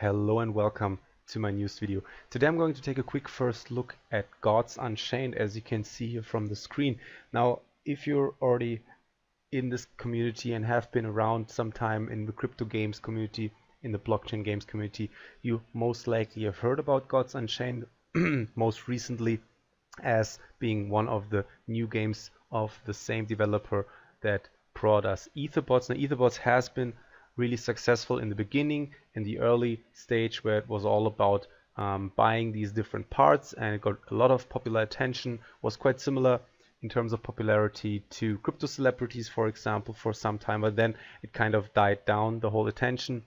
Hello and welcome to my news video. Today I'm going to take a quick first look at Gods Unchained, as you can see here from the screen. Now, if you're already in this community and have been around some time in the crypto games community, in the blockchain games community, you most likely have heard about Gods Unchained most recently as being one of the new games of the same developer that brought us Etherbots. Now, Etherbots has been really successful in the beginning, in the early stage, where it was all about buying these different parts, and it got a lot of popular attention. Was quite similar in terms of popularity to crypto celebrities, for example, for some time, but then it kind of died down. The whole attention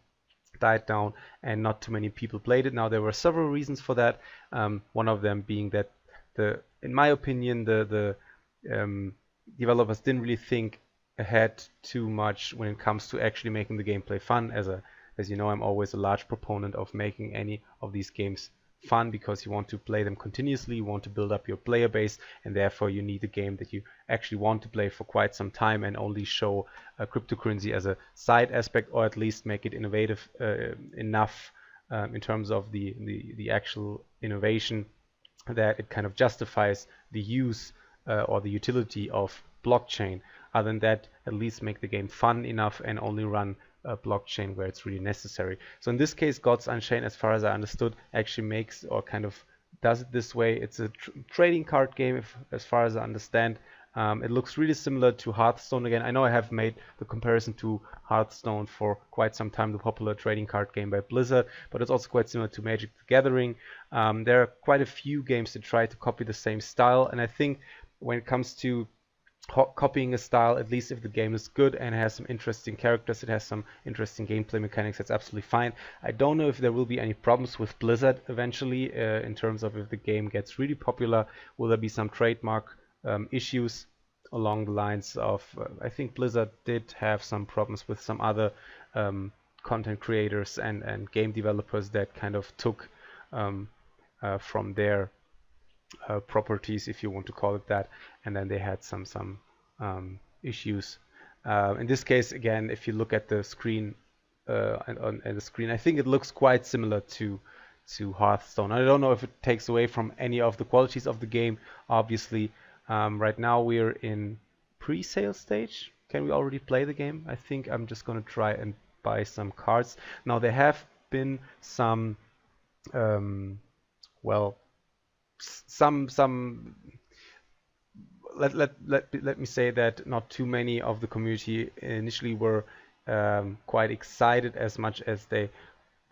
died down and not too many people played it. Now, there were several reasons for that. One of them being that in my opinion, the developers didn't really think ahead too much when it comes to actually making the gameplay fun. As you know, I'm always a large proponent of making any of these games fun, because you want to play them continuously, you want to build up your player base, and therefore you need a game that you actually want to play for quite some time and only show cryptocurrency as a side aspect, or at least make it innovative enough in terms of the actual innovation that it kind of justifies the use or the utility of blockchain. Other than that, at least make the game fun enough and only run a blockchain where it's really necessary. So in this case, Gods Unchained, as far as I understood, actually makes or kind of does it this way. It's a trading card game, as far as I understand. It looks really similar to Hearthstone again. I know I have made the comparison to Hearthstone for quite some time, the popular trading card game by Blizzard, but it's also quite similar to Magic the Gathering. There are quite a few games that try to copy the same style, and I think when it comes to copying a style, at least if the game is good and has some interesting characters, it has some interesting gameplay mechanics, that's absolutely fine. I don't know if there will be any problems with Blizzard eventually in terms of if the game gets really popular. Will there be some trademark issues along the lines of I think Blizzard did have some problems with some other content creators and game developers that kind of took from their properties, if you want to call it that, and then they had some issues. In this case, again, if you look at the screen on the screen, I think it looks quite similar to Hearthstone. I don't know if it takes away from any of the qualities of the game. Obviously, right now we're in pre-sale stage. Can we already play the game? I think I'm just gonna try and buy some cards. Now, there have been some well, let me say that not too many of the community initially were quite excited as much as they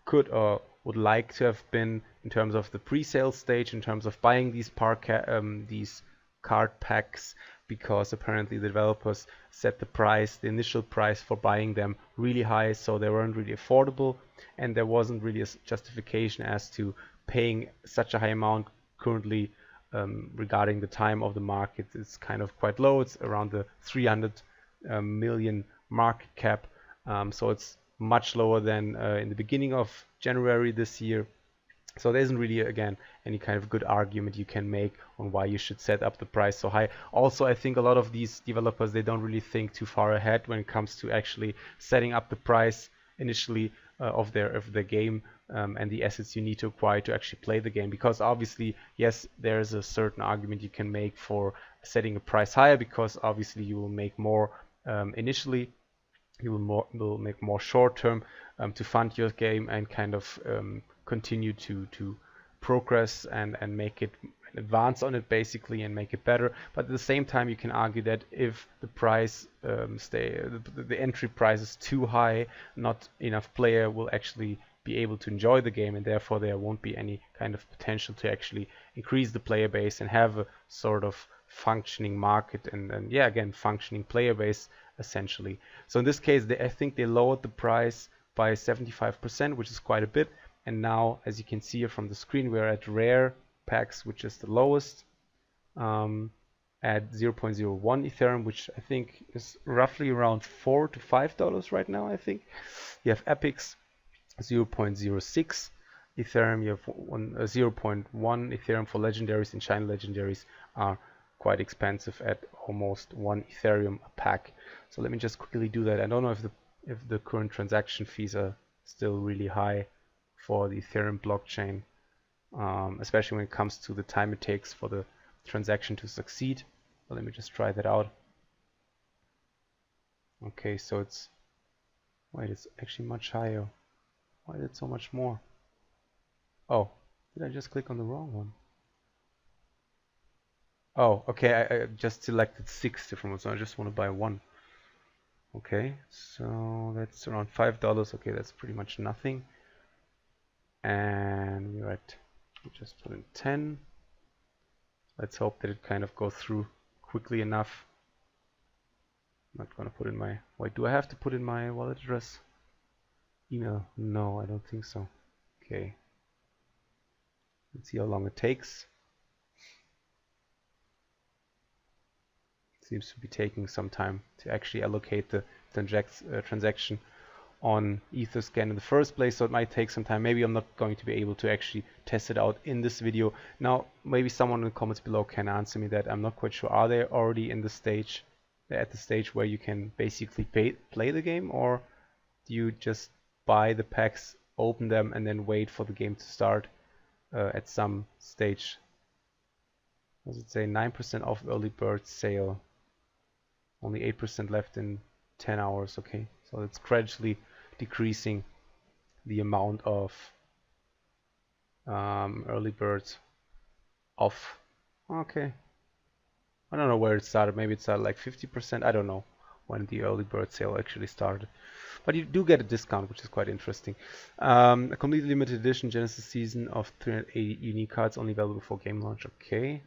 could or would like to have been in terms of the pre-sale stage, in terms of buying these card packs, because apparently the developers set the initial price for buying them really high, so they weren't really affordable, and there wasn't really a justification as to paying such a high amount currently. Regarding the time of the market, it's kind of quite low. It's around the 300 million market cap, so it's much lower than in the beginning of January this year. So there isn't really, again, any kind of good argument you can make on why you should set up the price so high. Also, I think a lot of these developers, they don't really think too far ahead when it comes to actually setting up the price initially of their game and the assets you need to acquire to actually play the game. Because obviously, yes, there's a certain argument you can make for setting a price higher, because obviously you will make more initially. You will make more short term to fund your game and kind of continue to progress and make it advance on it basically and make it better. But at the same time, you can argue that if the price the entry price is too high, not enough player will actually be able to enjoy the game, and therefore there won't be any kind of potential to actually increase the player base and have a sort of functioning market and yeah, again, functioning player base essentially. So in this case, I think they lowered the price by 75%, which is quite a bit. And now, as you can see here from the screen, we're at rare packs, which is the lowest, at 0.01 Ethereum, which I think is roughly around $4 to $5 right now. I think you have epics 0.06 Ethereum, you have 0.1 Ethereum for legendaries, and shiny legendaries are quite expensive at almost 1 Ethereum a pack. So let me just quickly do that. I don't know if the current transaction fees are still really high for the Ethereum blockchain, especially when it comes to the time it takes for the transaction to succeed. Well, let me just try that out. Okay, so it's, wait, it's actually much higher. Why is it so much more? Oh, did I just click on the wrong one? Oh, okay, I just selected 6 different ones, so I just want to buy one. Okay, so that's around $5. Okay, that's pretty much nothing. And we're at, we just put in 10. Let's hope that it kind of goes through quickly enough. I'm not gonna put in my, wait, do I have to put in my wallet address? Email? No, I don't think so. Okay. Let's see how long it takes. Seems to be taking some time to actually allocate the transaction on Etherscan in the first place, so it might take some time. Maybe I'm not going to be able to actually test it out in this video. Now, maybe someone in the comments below can answer me that. I'm not quite sure. Are they already in the stage, at the stage where you can basically play the game, or do you just buy the packs, open them, and then wait for the game to start at some stage? Does it say 9% off early bird sale? Only 8% left in 10 hours. Okay, so it's gradually decreasing the amount of early birds off. Okay, I don't know where it started. Maybe it started like 50%. I don't know when the early bird sale actually started, but you do get a discount, which is quite interesting. A completely limited edition Genesis season of 380 unique cards, only available before game launch. Okay.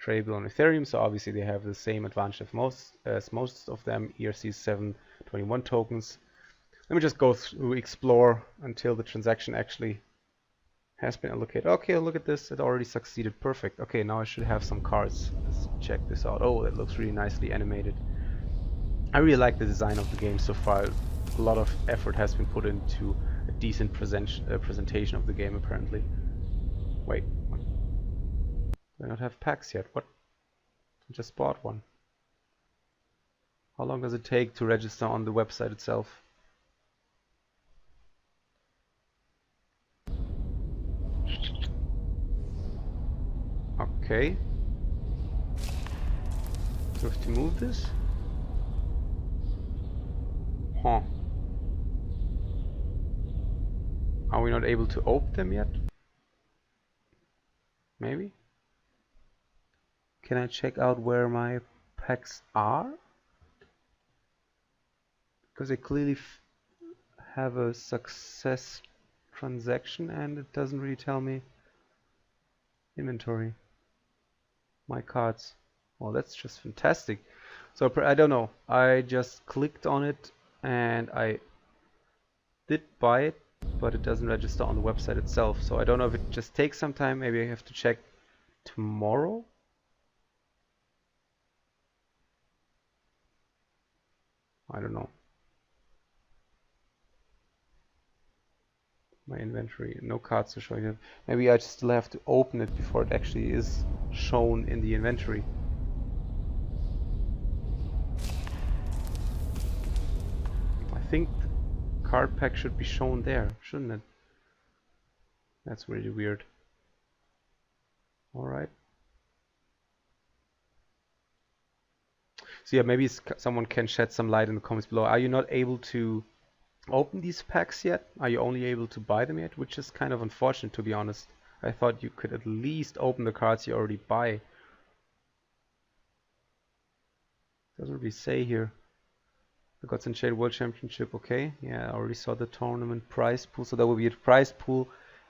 Tradable on Ethereum, so obviously they have the same advantage as most of them. ERC 721 tokens. Let me just go through explore until the transaction actually has been allocated. Okay, look at this, it already succeeded. Perfect. Okay, now I should have some cards. Let's check this out. Oh, that looks really nicely animated. I really like the design of the game so far. A lot of effort has been put into a decent presentation of the game, apparently. Wait. Do I not have packs yet? What? I just bought one. How long does it take to register on the website itself? Okay. Do I have to move this? Huh. Are we not able to open them yet? Maybe? Can I check out where my packs are? Because I clearly have a success transaction and it doesn't really tell me inventory. My cards. Well, that's just fantastic. So I don't know. I just clicked on it and I did buy it, but it doesn't register on the website itself. So I don't know if it just takes some time. Maybe I have to check tomorrow. I don't know. My inventory, no cards to show you. Maybe I still have to open it before it actually is shown in the inventory. I think the card pack should be shown there, shouldn't it? That's really weird. Alright. So yeah, maybe someone can shed some light in the comments below. Are you not able to open these packs yet? Are you only able to buy them yet? Which is kind of unfortunate, to be honest. I thought you could at least open the cards you already buy. Doesn't really say here. The Gods Unchained World Championship, okay. Yeah, I already saw the tournament prize pool. So that will be a prize pool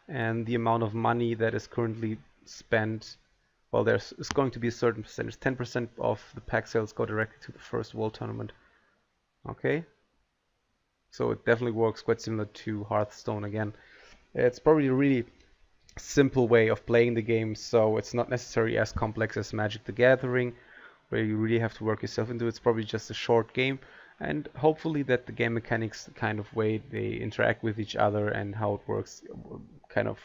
and the amount of money that is currently spent. Well, there's going to be a certain percentage. 10% of the pack sales go directly to the first world tournament. Okay. So it definitely works quite similar to Hearthstone again. It's probably a really simple way of playing the game, so it's not necessarily as complex as Magic the Gathering, where you really have to work yourself into it. It's probably just a short game, and hopefully that the game mechanics, the kind of way they interact with each other and how it works, kind of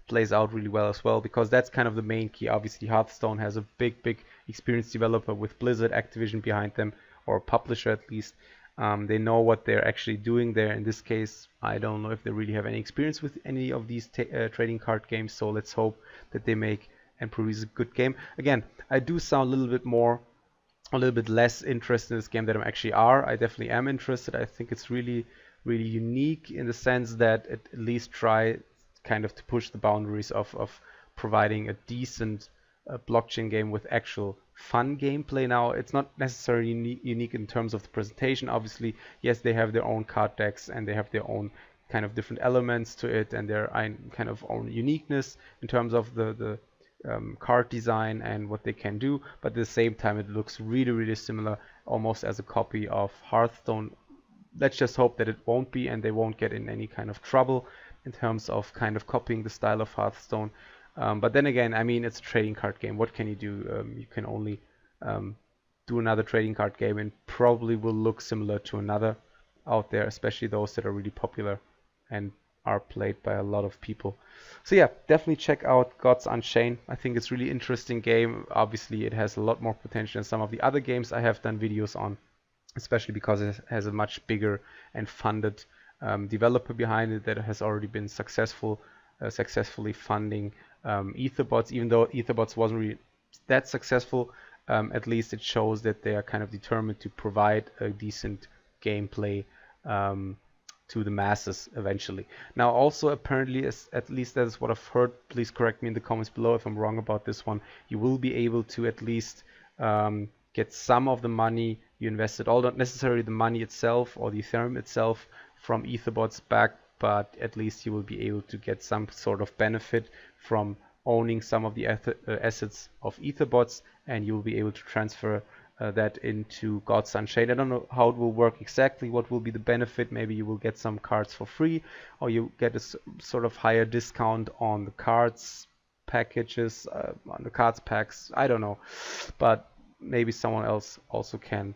plays out really well as well, because that's kind of the main key. Obviously Hearthstone has a big experienced developer with Blizzard, Activision behind them, or a publisher at least, They know what they're actually doing there. In this case, I don't know if they really have any experience with any of these trading card games, so let's hope that they make and produce a good game. Again, I do sound a little bit less interested in this game than I actually are. I definitely am interested. I think it's really unique in the sense that it at least try kind of to push the boundaries of providing a decent blockchain game with actual fun gameplay. Now, it's not necessarily unique in terms of the presentation. Obviously, yes, they have their own card decks and they have their own kind of different elements to it and their kind of own uniqueness in terms of the card design and what they can do, but at the same time it looks really similar, almost as a copy of Hearthstone. Let's just hope that it won't be, and they won't get in any kind of trouble in terms of kind of copying the style of Hearthstone. But then again, I mean, it's a trading card game. What can you do? You can only do another trading card game and probably will look similar to another out there, especially those that are really popular and are played by a lot of people. So yeah, definitely check out Gods Unchained. I think it's a really interesting game. Obviously, it has a lot more potential than some of the other games I have done videos on, especially because it has a much bigger and funded developer behind it that has already been successfully funding Etherbots. Even though Etherbots wasn't really that successful, at least it shows that they are kind of determined to provide a decent gameplay to the masses eventually. Now, also apparently, at least that is what I've heard, please correct me in the comments below if I'm wrong about this one, you will be able to at least get some of the money you invested, all not necessarily the money itself or the Ethereum itself from Etherbots back, but at least you will be able to get some sort of benefit from owning some of the assets of Etherbots, and you'll be able to transfer that into Gods Unchained. I don't know how it will work exactly, what will be the benefit. Maybe you will get some cards for free, or you get a sort of higher discount on the cards packages, on the cards packs. I don't know, but maybe someone else also can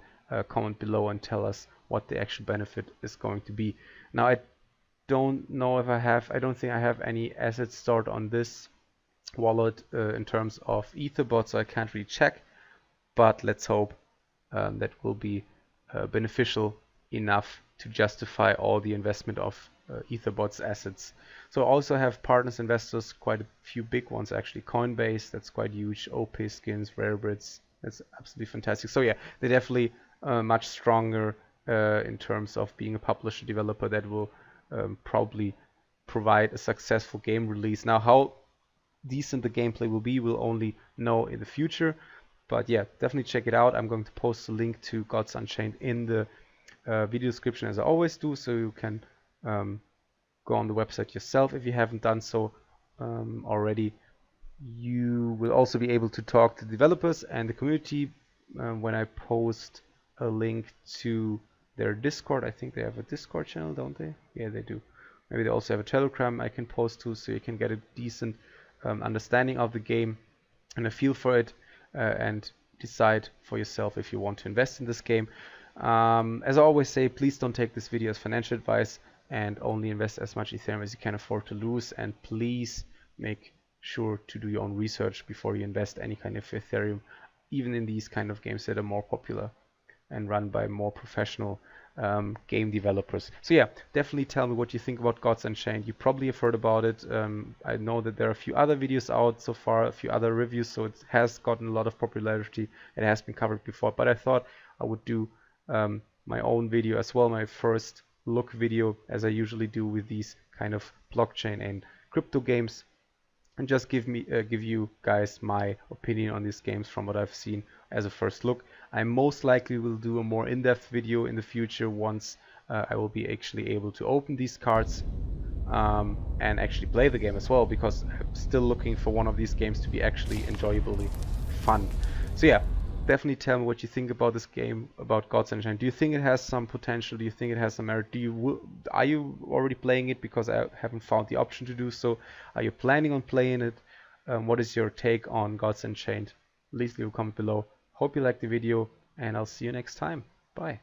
comment below and tell us what the actual benefit is going to be. Now, I don't know if I don't think I have any assets stored on this wallet in terms of Etherbots, so I can't really check. But let's hope that will be beneficial enough to justify all the investment of Etherbots assets. So I also have partners, investors, quite a few big ones actually. Coinbase, that's quite huge. OP Skins, Rare Bits, that's absolutely fantastic. So yeah, they're definitely much stronger in terms of being a publisher developer that will probably provide a successful game release. Now, how decent the gameplay will be, we'll only know in the future. But yeah, definitely check it out. I'm going to post a link to Gods Unchained in the video description as I always do, so you can go on the website yourself if you haven't done so already. You will also be able to talk to developers and the community when I post a link to their Discord. I think they have a Discord channel, don't they? Yeah, they do. Maybe they also have a Telegram I can post to, so you can get a decent understanding of the game and a feel for it. And decide for yourself if you want to invest in this game. As I always say, please don't take this video as financial advice and only invest as much Ethereum as you can afford to lose, and please make sure to do your own research before you invest any kind of Ethereum, even in these kind of games that are more popular and run by more professional game developers. So yeah, definitely tell me what you think about Gods Unchained. You probably have heard about it. I know that there are a few other videos out so far, a few other reviews, so it has gotten a lot of popularity. It has been covered before, but I thought I would do my own video as well, my first look video, as I usually do with these kind of blockchain and crypto games, and just give you guys my opinion on these games from what I've seen as a first look. I most likely will do a more in-depth video in the future once I will be actually able to open these cards and actually play the game as well, because I'm still looking for one of these games to be actually enjoyably fun. So yeah, definitely tell me what you think about this game, about Gods Unchained. Do you think it has some potential? Do you think it has some merit? Are you already playing it? Because I haven't found the option to do so. Are you planning on playing it? What is your take on Gods Unchained? Please leave a comment below. Hope you liked the video, and I'll see you next time. Bye.